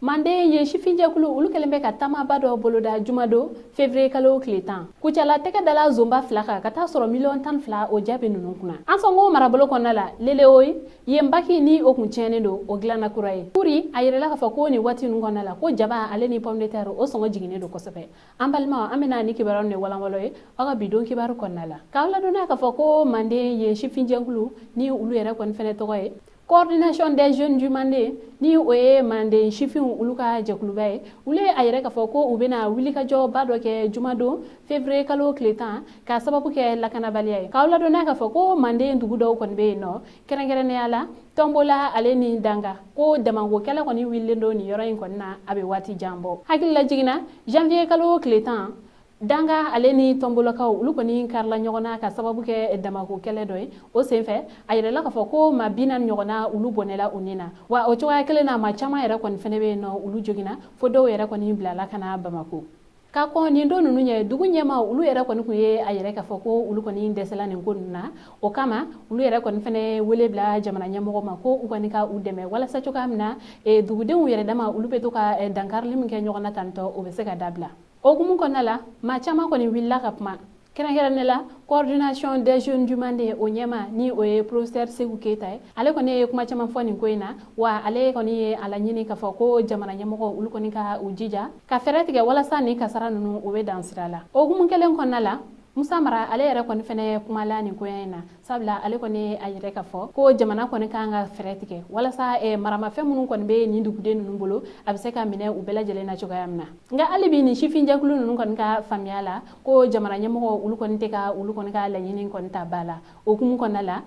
mande ye shifinjekulu ulu kelembe ka tamaba do boloda jumado février kalo kletan kuchala teka dala zomba flaka kata soro million tan fla o jabe nunu kuna ansongo marabolo konala lele oy ye mbaki ni o kunchene do o glana kurai puri ayirela ka fako ni wati nunu konala ko jaba ale ni pomme de terre o songo jigine do kosobe ambalma amena ni kibaron ne wala waloy aga bidon kibaru konala kawla do na ka fako mande ye shifinjekulu ni ulu yera kon fene toy coordination des jeunes du Mandé ni oye Mandé chifin uluka jekulubay ule ayere ka foko ubena wilika jo bado ke jumado février kalo kletan ka sababu ke lakana baliay kawla do na ka foko Mandé ndugudo kon be no kerengere ne ala tombola aleni danga ko damango kala koni willendo ni yorayin kon na abe wati jambo hakilla jigina janvier kalo kletan danga aleni tombolo ka ulu koni karla nyogona ka sababu ke damako kele doy o senfe ayre la ka foko ma binan nyogona ulu bonela unina wa o choya kele na ma chama era kon fenebe no ulu jogina fodo era koni blala kana bamako ka ko ni ndo nunu nye dugu nyema ulu era koni kuye ayre ka foko ulu koni ndesela ne ngunna o kama ulu era koni fene wele bla jamana nyamo ma ko ukani ka udeme wala sa choka amna e dugu de yere dama ulu peto ka dankar lim ke nyogona tanto o be se ka dabla ogumu konala ma chama koni willa kapma kena nela coordination des jeunes du Mandé o nyema ni o professeur Segou Keita ale koni kuma chama foni koina wa ale koni ala nyini ka foko jamana nyamoko ulu koni ka ujija ka ferete wala sani kasara nunu o be dansirala ogumu kelen konala Musa Mara ale yɛrɛ kɔni fɛnɛ kumala nin koya in na sabula ale kɔni a yɛrɛ ka fɔ ko jamana kɔni kan ka fɛrɛ tigɛ walasa maramafɛn minnu kɔni bɛ nin duguden ninnu bolo a bɛ se ka minɛ u bɛɛ lajɛlen na cogoya min na nka hali bi nin sifinjɛkulu ninnu kɔni ka faamuya la ko jamana ɲɛmɔgɔ olu kɔni tɛ ka olu kɔni ka laɲini kɔni ta ba la okumu kɔnɔna la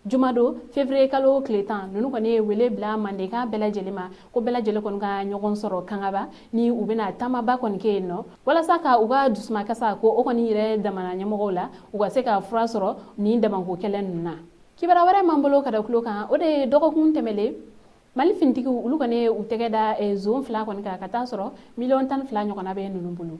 jumado février kalo kletan nunu kɔni wele bila Mandé ka bɛɛ lajɛlen ma ko bɛɛ lajɛlen kɔni ka ɲɔgɔn sɔrɔ kangaba ni u bɛna tamaba kɔni kɛ yen nɔ walasa ka u ka dusuma kasa ko o kɔni yɛrɛ damana ɲɛmɔgɔw la u ka se ka fura sɔrɔ ni damanko kɛlɛ ninnu na kibara wɛrɛ man bolo ka da kulo kan o de ye dɔgɔkun tɛmɛlen Mali fintigiw ulu kɔni u tɛgɛ da zone fila kɔni kan ka taa sɔrɔ million tan fila ɲɔgɔnna bɛ ninnu bolo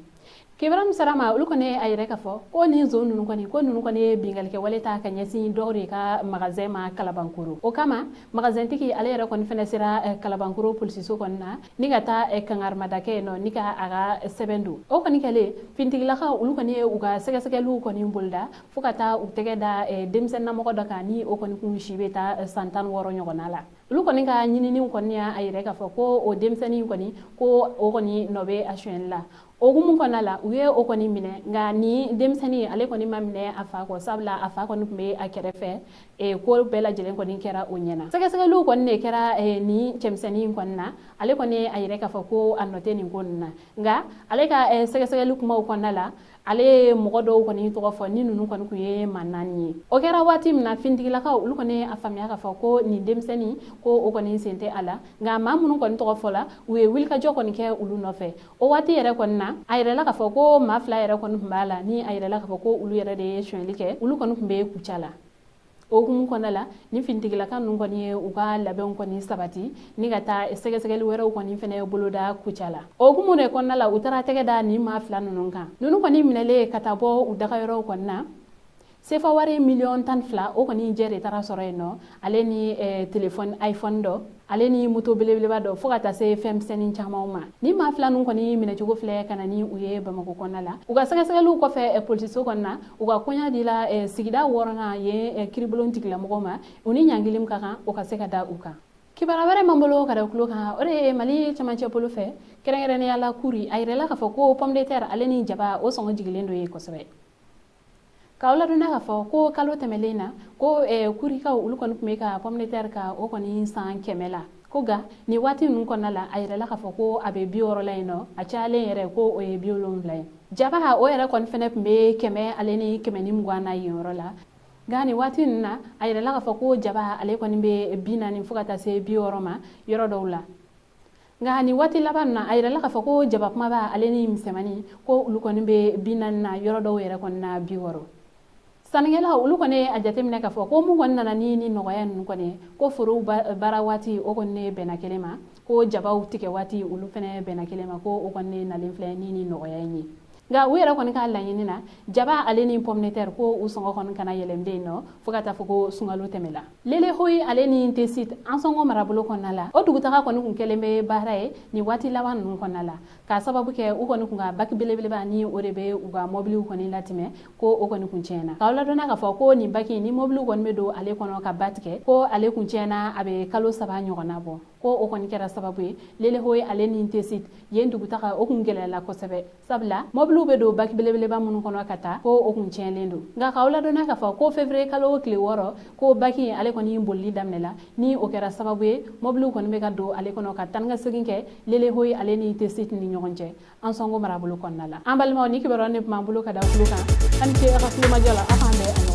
Kibaram sarama ulu kone ayere ka fɔ ko ni zone nunu kɔni bingali kɛ wale ta ka ɲɛsin dɔw de ka magasin ma Kalabankoro o kama magasin tigi ale yɛrɛ kɔni fɛnɛ sera Kalabankoro polisiso kɔni na ni ka taa kangarimada kɛ nɔ ni ka a ka sɛbɛn don o kɔni kɛlen fintigilakaw ulu kɔni u ka sɛgɛsɛgɛliw kɔni boloda fo ka taa u tɛgɛ da denmisɛnninamɔgɔ dɔ kan ni o kɔni kun si bɛ taa san 16 ɲɔgɔnna la ulu kɔni ka ɲininiw kɔni y'a yɛrɛ ka fɔ ko o denmisɛnnin kɔni ko o kɔni nɔ bɛ a suɲɛni la ogumu kɔnɔna la u ye o kɔni minɛ nka ni denmisɛnnin ale kɔni ma minɛ a fa kɔ sabula a fa kɔni tun bɛ a kɛrɛfɛ ko bɛɛ lajɛlen kɔni kɛra o ɲɛna sɛgɛsɛgɛliw kɔni de kɛra ni cɛmisɛnnin kɔni na ale kɔni a yɛrɛ ka fɔ ko a nɔ tɛ nin ko ninnu na nka ale ka sɛgɛsɛgɛli kumaw kɔnɔna la ale ye mɔgɔ dɔw kɔni tɔgɔ fɔ ni ninnu kɔni kun ye maa 4 ye o kɛra waati min na fintigilakaw olu kɔni a faamuya ka fɔ ko nin denmisɛnnin ko o kɔni sen tɛ a la nka maa minnu kɔni tɔgɔ fɔ la u ye wulikajɔ kɔni kɛ olu nɔfɛ o waati yɛrɛ kɔni na a yɛrɛla ka fɔ ko maa 2 yɛrɛ kɔni tun b'a la ni a yɛrɛla ka fɔ ko olu yɛrɛ de ye suɲɛli kɛ olu kɔni tun bɛ kuca la o hukumu kɔnɔna la ni fintigilaka ninnu kɔni ye u ka labɛnw kɔni sabati ni ka taa sɛgɛsɛgɛli wɛrɛw kɔni fɛnɛ boloda kuca la o hukumu de kɔnɔna la u taara tɛgɛ da ni maa 2 ninnu kan ninnu kɔni minɛlen ka taa bɔ u dagayɔrɔw kɔni na sefa wari million 12 o kɔni jɛ de taara sɔrɔ yen nɔ ale ni téléphone iPhone dɔ ale ni moto belebeleba dɔ fo ka taa se fɛn misɛnnin camanw ma ni maa 2 ninnu kɔni minɛcogo filɛ ka na ni u ye Bamako kɔnɔna la u ka sɛgɛsɛgɛliw kɔfɛ polisiso kɔnɔna na u ka kɔɲa di la sigida 6nan ye kiribolon tigilamɔgɔw ma u ni ɲangili min ka kan o ka se ka da u kan kibara wɛrɛ man bolo ka da kulo kan o de ye Mali cɛmancɛ bolo fɛ kɛrɛnkɛrɛnnenya la kuri a yirɛla ka fɔ ko pomme de terre ale ni jaba o sɔngɔ jigilen do ye kosɛbɛ ka wala donna ka fɔ ko kalo tɛmɛlen na ko kurikaw olu kɔni tun bɛ ka pomme de terre ka o kɔni san 100 la ko ga ni waati ninnu kɔnɔna la a yɛrɛla ka fɔ ko a bɛ 60 la yen nɔ a cayalen yɛrɛ ko o ye 70 ye jaba o yɛrɛ kɔni fɛnɛ tun bɛ 100 ale ni 120 na yen yɔrɔ la nka ni waati ninnu na a yɛrɛla ka fɔ ko jaba ale kɔni bɛ 40 fo ka taa se 60 ma yɔrɔ dɔw la nka ni waati laban na a yɛrɛla ka fɔ ko jaba kumaba ale ni misɛnmanin ko olu kɔni bɛ 40 na yɔrɔ dɔw yɛrɛ kɔni na 60 sannikɛla olu kɔni a jateminɛ ka fɔ ko mun kɔni nana ni nɔgɔya ninnu kɔni ko forow baara waati o kɔni bɛnna kelen ma ko jabaw tigɛ waati olu fɛnɛ bɛnna kelen ma ko o kɔni nalen filɛ ni nɔgɔya in ye nga u yɛrɛ kɔni ka laɲini na jaba ale ni pomme de terre ko u sɔngɔ kɔni kana yɛlɛmden nɔ fo ka taa fɔ ko sungalo tɛmɛla lele hoyi ale ni tesit an sɔngɔ marabolo kɔnɔna la o dugutaga kɔni kun kɛlen bɛ baara ye ni waati laban ninnu kɔnɔna la ka sababu kɛ u kɔni kun ka baki belebeleba ni o de bɛ u ka mobiliw kɔni latimɛ ko o kɔni kun tiɲɛna k'aw ladɔnna k'a fɔ ko nin baki ni mobiliw kɔni bɛ don ale kɔnɔ ka ba tigɛ ko ale kun tiɲɛna a bɛ kalo 3 ɲɔgɔnna bɔ ko o kɔni kɛra sababu ye lele hoyi ale ni tesit yen dugutaga o kun gɛlɛyala kosɛbɛ sabula mobiliw bɛ don baki belebeleba minnu kɔnɔ ka taa ko o kun tiɲɛlen don nka k'aw ladɔnna k'a fɔ ko février kalo tile 6 ko baki ale kɔni bolili daminɛla ni o kɛra sababu ye mobiliw kɔni bɛ ka don ale kɔnɔ ka taa ni ka segin kɛ lele hoyi ale ni tesit ni ɲɔgɔn cɛ an sɔngo marabolo kɔnɔna la an balimaw ni kibaruya ne tun b'an bolo ka da kulo kan an ce a ka kulomajɔ la aw k'an bɛn